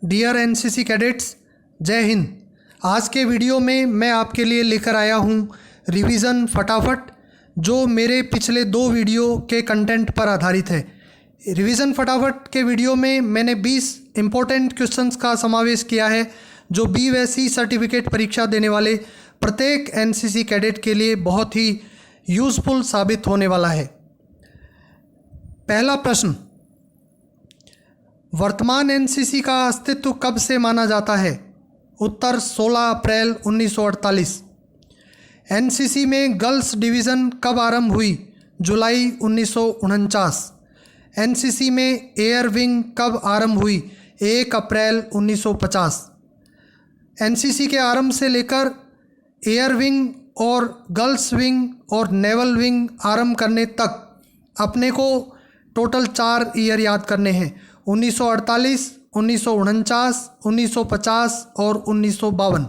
Dear NCC cadets, जय हिंद। आज के वीडियो में मैं आपके लिए लेकर आया हूँ रिवीजन फटाफट, जो मेरे पिछले 2 वीडियो के कंटेंट पर आधारित है। रिवीजन फटाफट के वीडियो में मैंने 20 इम्पोर्टेंट क्वेश्चंस का समावेश किया है, जो बी व सी सर्टिफिकेट परीक्षा देने वाले प्रत्येक एनसीसी कैडेट के लिए बहुत ही यूज़फुल साबित होने वाला है। पहला प्रश्न, वर्तमान एनसीसी का अस्तित्व कब से माना जाता है? उत्तर 16 अप्रैल 1948। एनसीसी में गर्ल्स डिवीज़न कब आरंभ हुई? जुलाई 1949। एनसीसी में एयर विंग कब आरंभ हुई? 1 अप्रैल 1950। एनसीसी के आरंभ से लेकर एयर विंग और गर्ल्स विंग और नेवल विंग आरंभ करने तक अपने को टोटल 4 ईयर याद करने हैं: 1948, 1949, 1950 और 1952।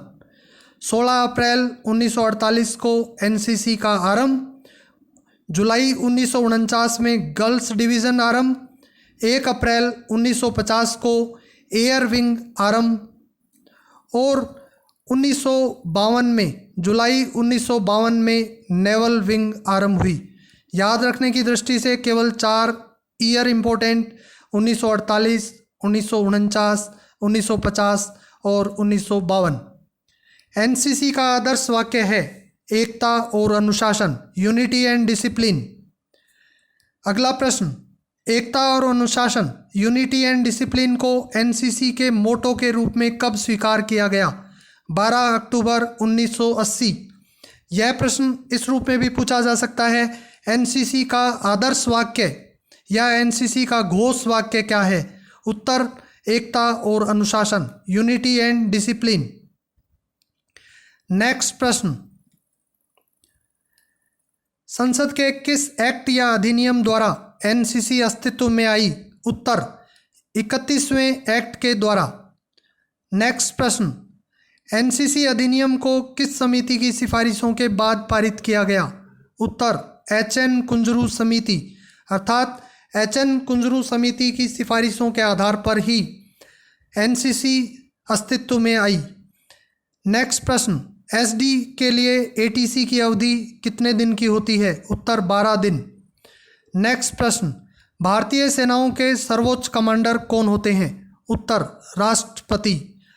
16 अप्रैल 1948 को एनसीसी का आरंभ, जुलाई 1949 में गर्ल्स डिवीज़न आरंभ, 1 अप्रैल 1950 को एयर विंग आरंभ और 1952 में जुलाई 1952 में नेवल विंग आरंभ हुई। याद रखने की दृष्टि से केवल 4 ईयर इम्पोर्टेंट: 1948, 1949, 1950 और 1952। एनसीसी का आदर्श वाक्य है एकता और अनुशासन, यूनिटी एंड डिसिप्लिन। अगला प्रश्न, एकता और अनुशासन, यूनिटी एंड डिसिप्लिन को एनसीसी के मोटो के रूप में कब स्वीकार किया गया? 12 अक्टूबर 1980। यह प्रश्न इस रूप में भी पूछा जा सकता है, एनसीसी का आदर्श वाक्य या एनसीसी का घोष वाक्य क्या है? उत्तर एकता और अनुशासन, यूनिटी एंड डिसिप्लिन। नेक्स्ट प्रश्न, संसद के किस एक्ट या अधिनियम द्वारा एनसीसी अस्तित्व में आई? उत्तर 31वें एक्ट के द्वारा। नेक्स्ट प्रश्न, एनसीसी अधिनियम को किस समिति की सिफारिशों के बाद पारित किया गया? उत्तर एचएन कुंजरू समिति, अर्थात एचएन कुंजरू समिति की सिफारिशों के आधार पर ही एनसीसी अस्तित्व में आई। नेक्स्ट प्रश्न, एसडी के लिए एटीसी की अवधि कितने दिन की होती है? उत्तर 12 दिन। नेक्स्ट प्रश्न, भारतीय सेनाओं के सर्वोच्च कमांडर कौन होते हैं? उत्तर राष्ट्रपति,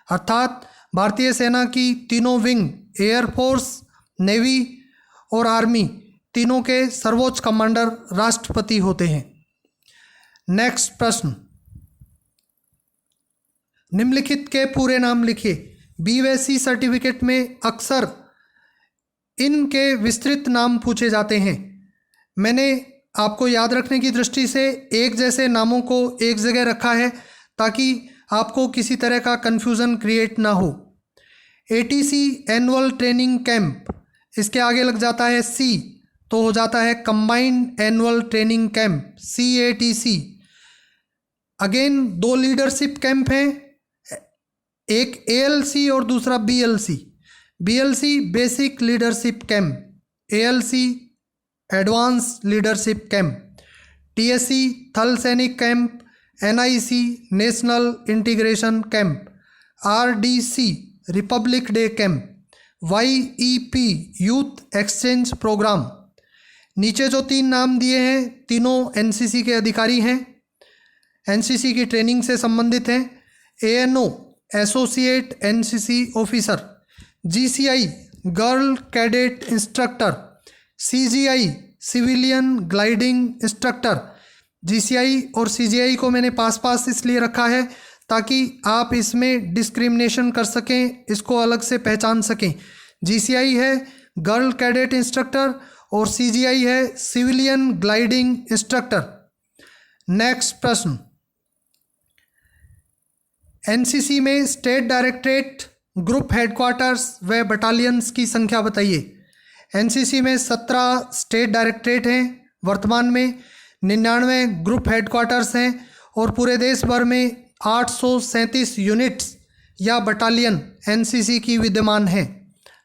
अर्थात भारतीय सेना की तीनों विंग, एयरफोर्स, नेवी और आर्मी, तीनों के सर्वोच्च कमांडर राष्ट्रपति होते हैं। नेक्स्ट प्रश्न, निम्नलिखित के पूरे नाम लिखिए। बी व सी सर्टिफिकेट में अक्सर इनके विस्तृत नाम पूछे जाते हैं। मैंने आपको याद रखने की दृष्टि से एक जैसे नामों को एक जगह रखा है, ताकि आपको किसी तरह का कन्फ्यूज़न क्रिएट ना हो। एटीसी एनुअल ट्रेनिंग कैंप, इसके आगे लग जाता है सी, तो हो जाता है combined annual training camp, CATC। Again 2 leadership camp हैं, एक ALC और दूसरा BLC। BLC basic leadership camp, ALC advance leadership camp, TSC Thal Sainik camp, NIC national integration camp, RDC republic day camp, YEP youth exchange programme. नीचे जो 3 नाम दिए हैं, तीनों एनसीसी के अधिकारी हैं, एनसीसी की ट्रेनिंग से संबंधित हैं। ANO associate NCC officer, GCI girl cadet instructor, CGI civilian gliding instructor. GCI और CGI को मैंने पास इसलिए रखा है ताकि आप इसमें डिस्क्रिमिनेशन कर सकें, इसको अलग से पहचान सकें। GCI है गर्ल कैडेट इंस्ट्रक्टर और CGI है सिविलियन ग्लाइडिंग इंस्ट्रक्टर। नेक्स्ट प्रश्न, एनसीसी में स्टेट डायरेक्टरेट, ग्रुप हेडक्वार्टर्स व बटालियंस की संख्या बताइए। एनसीसी में 17 स्टेट डायरेक्टरेट हैं वर्तमान में, 99 ग्रुप हेडक्वार्टर्स हैं और पूरे देश भर में 837 यूनिट्स या बटालियन एनसीसी की विद्यमान हैं।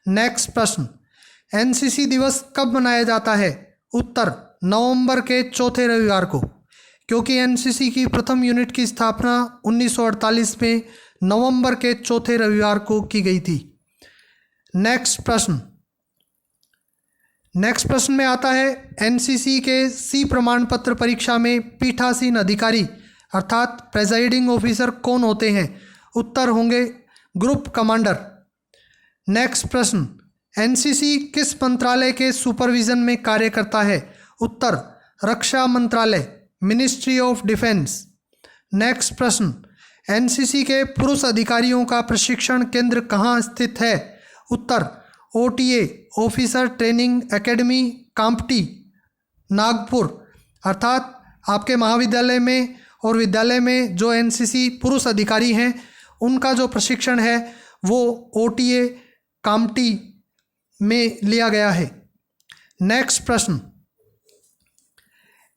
नेक्स्ट प्रश्न, एनसीसी दिवस कब मनाया जाता है? उत्तर नवंबर के चौथे रविवार को। क्योंकि एनसीसी की प्रथम यूनिट की स्थापना 1948 में नवंबर के चौथे रविवार को की गई थी। नेक्स्ट प्रश्न में आता है, एनसीसी के सी प्रमाण पत्र परीक्षा में पीठासीन अधिकारी अर्थात प्रेजाइडिंग ऑफिसर कौन होते हैं? उत्तर होंगे ग्रुप कमांडर। नेक्स्ट प्रश्न, एनसीसी किस मंत्रालय के सुपरविजन में कार्य करता है? उत्तर रक्षा मंत्रालय, मिनिस्ट्री ऑफ डिफेंस। नेक्स्ट प्रश्न, एनसीसी के पुरुष अधिकारियों का प्रशिक्षण केंद्र कहाँ स्थित है? उत्तर OTA officer training academy Kamptee, Nagpur. अर्थात आपके महाविद्यालय में और विद्यालय में जो एनसीसी पुरुष अधिकारी हैं उनका जो प्रशिक्षण है वो ओटीए काम्प्टी में लिया गया है। नेक्स्ट प्रश्न,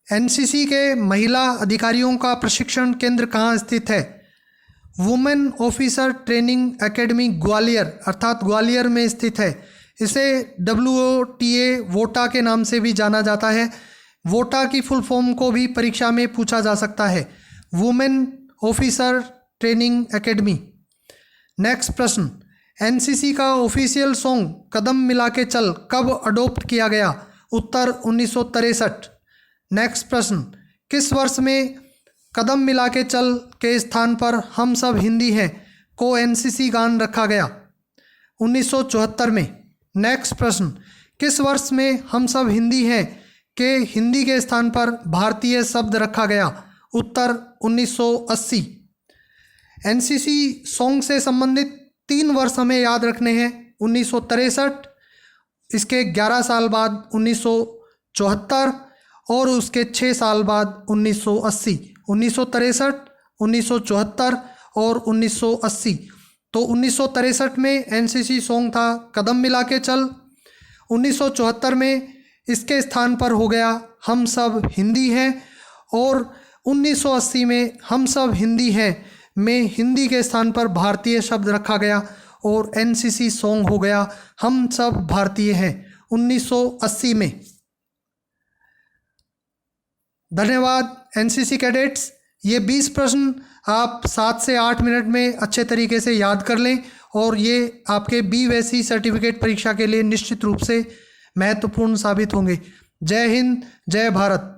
एनसीसी के महिला अधिकारियों का प्रशिक्षण केंद्र कहाँ स्थित है? Women officer training academy Gwalior अर्थात ग्वालियर में स्थित है। इसे WOTA वोटा के नाम से भी जाना जाता है। वोटा की फुल फॉर्म को भी परीक्षा में पूछा जा सकता है, women officer training academy. Next प्रश्न, एनसीसी का ऑफिशियल सॉन्ग कदम मिला के चल कब अडोप्ट किया गया? उत्तर 1963। नेक्स्ट प्रश्न, किस वर्ष में कदम मिला के चल के स्थान पर हम सब हिंदी हैं को एनसीसी गान रखा गया? 1974 में। नेक्स्ट प्रश्न, किस वर्ष में हम सब हिंदी हैं के हिंदी के स्थान पर भारतीय शब्द रखा गया? उत्तर 1980। एनसीसी सॉन्ग से संबंधित 3 वर्ष हमें याद रखने हैं। 1963, इसके 11 साल बाद 1974 और उसके 6 साल बाद 1980। 1963, 1974 और 1980। तो 1963 में एनसीसी सॉन्ग था कदम मिला के चल। 1974 में इसके स्थान पर हो गया हम सब हिंदी हैं और 1980 में हम सब हिंदी हैं में हिंदी के स्थान पर भारतीय शब्द रखा गया और एनसीसी सॉन्ग हो गया हम सब भारतीय हैं 1980 में। धन्यवाद एनसीसी कैडेट्स। ये 20 प्रश्न आप 7 से 8 मिनट में अच्छे तरीके से याद कर लें और ये आपके BVSC सर्टिफिकेट परीक्षा के लिए निश्चित रूप से महत्वपूर्ण साबित होंगे। जय हिंद, जय भारत।